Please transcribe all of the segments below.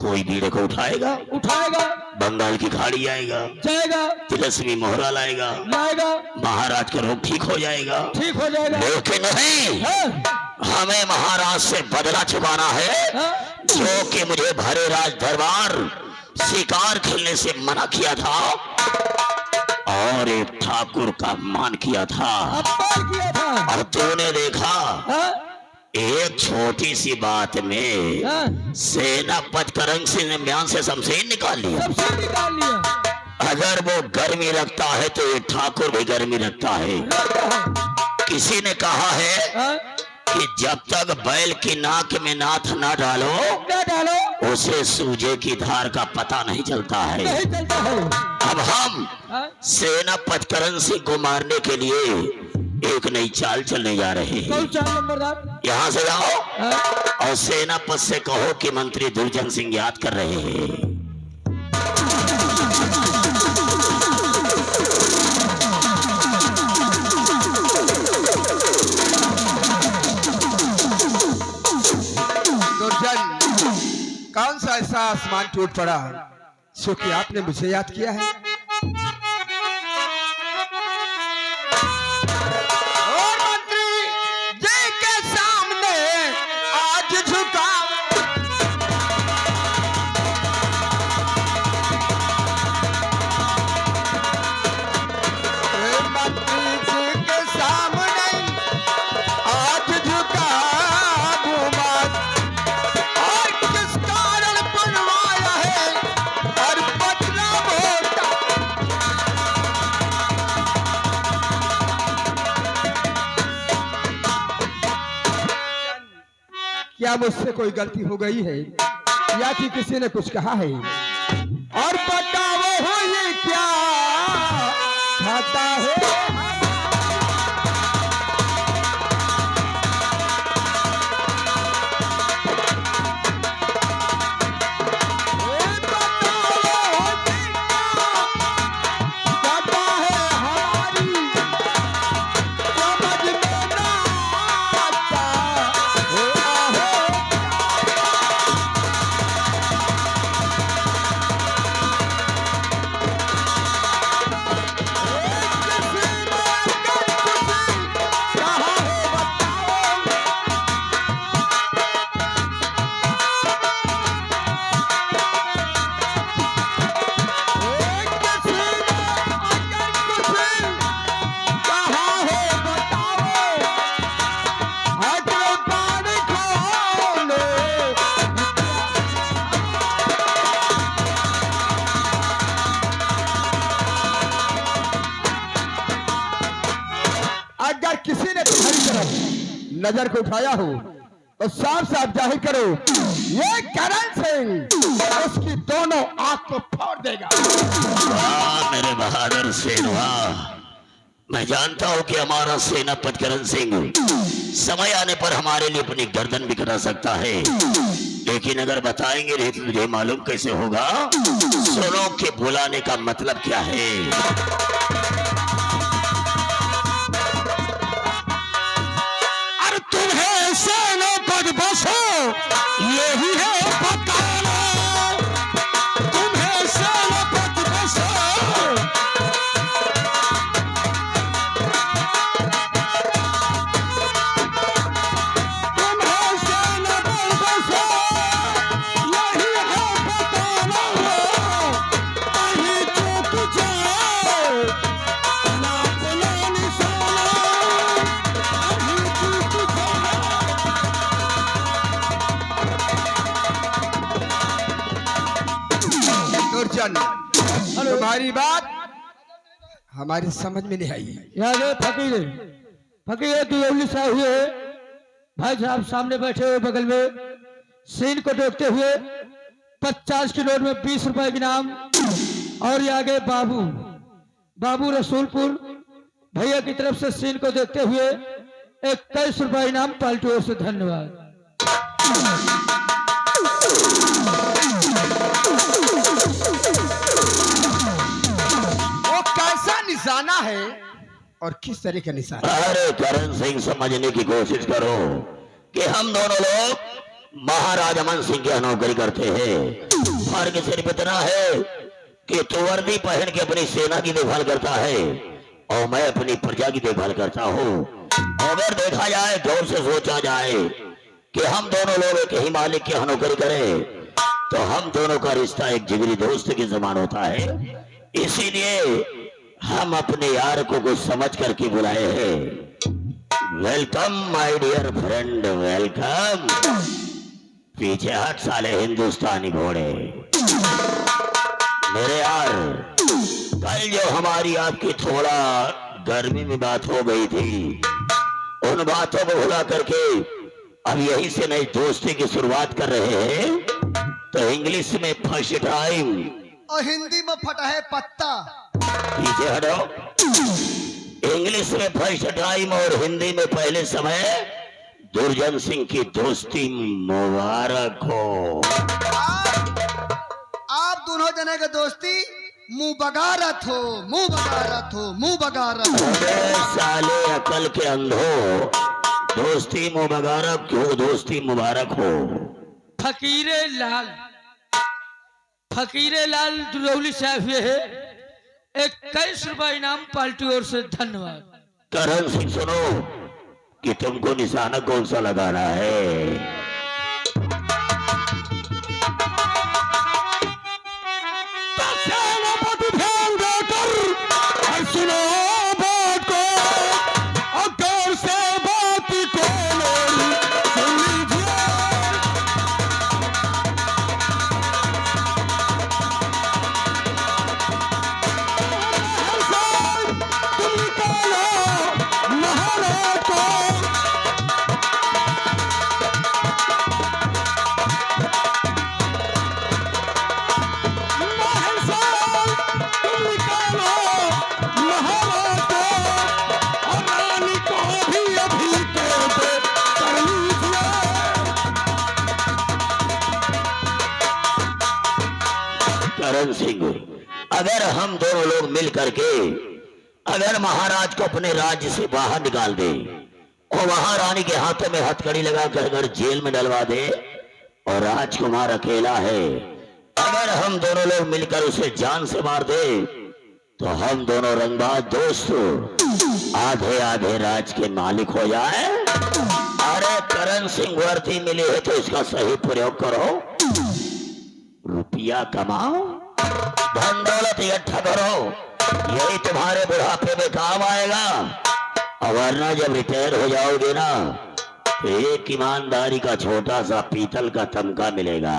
कोई भीड़ को उठाएगा उठाएगा, बंगाल की खाड़ी आएगा, जाएगा, तिलस्मी मोहरा लाएगा, लाएगा, महाराज का रोग ठीक हो जाएगा, ठीक हो जाएगा। लेकिन नहीं, हमें महाराज से बदला चुकाना है, जो कि मुझे भरे राज दरबार शिकार खेलने से मना किया था और एक ठाकुर का अपमान किया था। और तूने देखा एक छोटी सी बात में सेनापति करंग सिंह ने म्यान से शमशीर निकाल लिया। अगर वो गर्मी रखता है तो ये ठाकुर भी गर्मी रखता है। किसी ने कहा है कि जब तक बैल की नाक में नाथ ना डालो उसे सूजे की धार का पता नहीं चलता है। अब हम सेनापति करंग सिंह को मारने के लिए एक नई चाल चलने जा रहे हैं। यहाँ से जाओ और सेनापति से कहो कि मंत्री दुर्जन सिंह याद कर रहे हैं। दुर्जन, कौन सा ऐसा आसमान टूट पड़ा सो कि आपने मुझे याद किया है? क्या मुझसे कोई गलती हो गई है या कि किसी ने कुछ कहा है? और बताओ हो ये क्या खाता है? किसी ने तुम्हारी तरफ नजर को उठाया हो तो साफ साफ जाहिर करो, ये करण सिंह उसकी दोनों आंख को फोड़ देगा। वाह मेरे बहादुर सेनवा, मैं जानता हूं कि हमारा सेनापति करण सिंह समय आने पर हमारे लिए अपनी गर्दन भी कटा सकता है, लेकिन अगर बताएंगे नहीं तो तुझे मालूम कैसे होगा सुनो के बुलाने का मतलब क्या है। यही है बताना, तुम्हें सेनापति बसो, तुम्हें सेनापति बसो, यही है बताना, कहीं चूक जाए ना अपना निशाना, कहीं चूक जाए। दुर्जन, तुम्हारी बात हमारी समझ में नहीं आई। याद फकीर फकीर दुलौली साहब हुए भाई साहब सामने बैठे हुए बगल में सीन को देखते हुए 50 की नोट में 20 रुपए इनाम, और ये आगे बाबू बाबू रसूलपुर भैया की तरफ से सीन को देखते हुए 21 रुपए इनाम पार्टी ओर से। धन्यवाद। निशाना है और किस तरह का निशाना? अरे करण सिंह समझने की कोशिश करो कि हम दोनों लोग महाराज अमन सिंह की नौकरी करते हैं। फर्क सिर्फ इतना है कि तू वर्दी पहन के अपनी सेना की देखभाल करता है और मैं अपनी प्रजा की देखभाल करता हूँ। अगर देखा जाए, गौर से सोचा जाए कि हम दोनों लोग एक ही मालिक की नौकरी करें तो हम दोनों का रिश्ता एक जिगरी दोस्त के समान होता है। इसीलिए हम अपने यार को कुछ समझ करके बुलाए हैं। Welcome my dear friend, welcome. पीछे हट साले हिंदुस्तानी घोड़े। मेरे यार, कल जो हमारी आपकी थोड़ा गर्मी में बात हो गई थी, उन बातों को भुला करके अब यहीं से नई दोस्ती की शुरुआत कर रहे हैं। तो इंग्लिश में फर्स्ट टाइम और हिंदी में फटा है पत्ता। पीछे हटो। इंग्लिश में फर्स्ट टाइम और हिंदी में पहले समय। दुर्जन सिंह की दोस्ती मुबारक हो। आप दोनों जने के दोस्ती मुंह बगारत हो, मुंह बगारत हो, मुंह बगारत हो। अबे साले अकल के अंधो, दोस्ती मुबारक क्यों? दोस्ती मुबारक हो। फकीरे लाल दुरौली साहब हुए है। 21 रुपए इनाम पार्टी ओर से, धन्यवाद। करण सिंह, सुनो कि तुमको निशाना कौन सा लगाना है। करण सिंह, अगर हम दोनों लोग मिल करके अगर महाराज को अपने राज्य से बाहर निकाल दे और महारानी के हाथों में हथकड़ी लगाकर अगर जेल में डलवा दे और राजकुमार अकेला है, अगर हम दोनों लोग मिलकर उसे जान से मार दे तो हम दोनों रंगबाज दोस्त आधे आधे राज के मालिक हो जाए। अरे करण सिंह, वर्दी मिली है तो इसका सही प्रयोग करो, रुपया कमाओ, धन दौलत इकट्ठा करो, यही तुम्हारे बुढ़ापे में काम आएगा। और वरना जब रिटायर हो जाओगे ना तो एक ईमानदारी का छोटा सा पीतल का तमगा मिलेगा,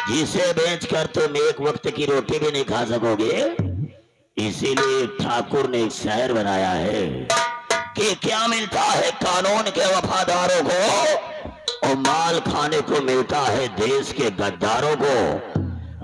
जिसे बेचकर तुम एक वक्त की रोटी भी नहीं खा सकोगे। इसीलिए ठाकुर ने एक शायर बनाया है कि क्या मिलता है कानून के वफादारों को और माल खाने को मिलता है देश के गद्दारों को।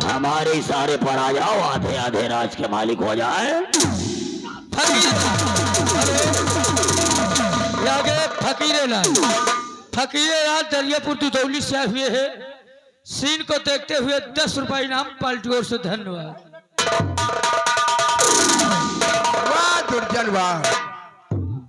हमारे इशारे पर आ जाओ, आधे आधे राज के मालिक हो जाए। फकीरे लाल दरियापुर दुदौली से हुए है। सीन को देखते हुए 10 रुपए इनाम पार्टी ओर से, धन्यवाद। वाह दुर्जन वाह,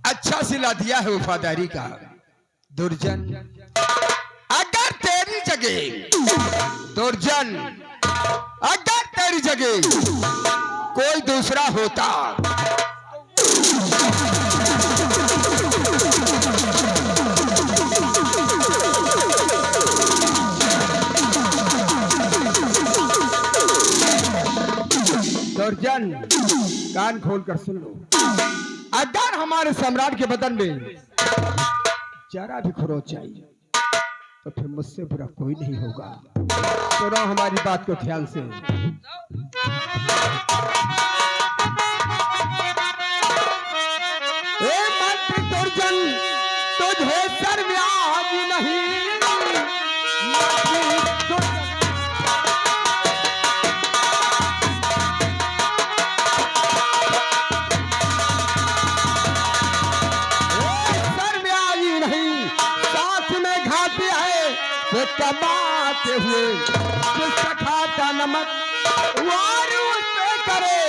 अच्छा सिला दिया है वफादारी का। दुर्जन, अगर तेरी जगह दुर्जन, अगर तेरी जगह कोई दूसरा होता दुर्जन, कान खोल कर सुन लो, अगर हमारे सम्राट के बदन में जरा भी खरोच आई तो फिर मुझसे बुरा कोई नहीं होगा। सुनो हमारी बात को ध्यान से। ए मंत्री दुर्जन, तुझे शर्म आज नहीं। कमाते हुए जिसका खाता नमक वार उस पे करे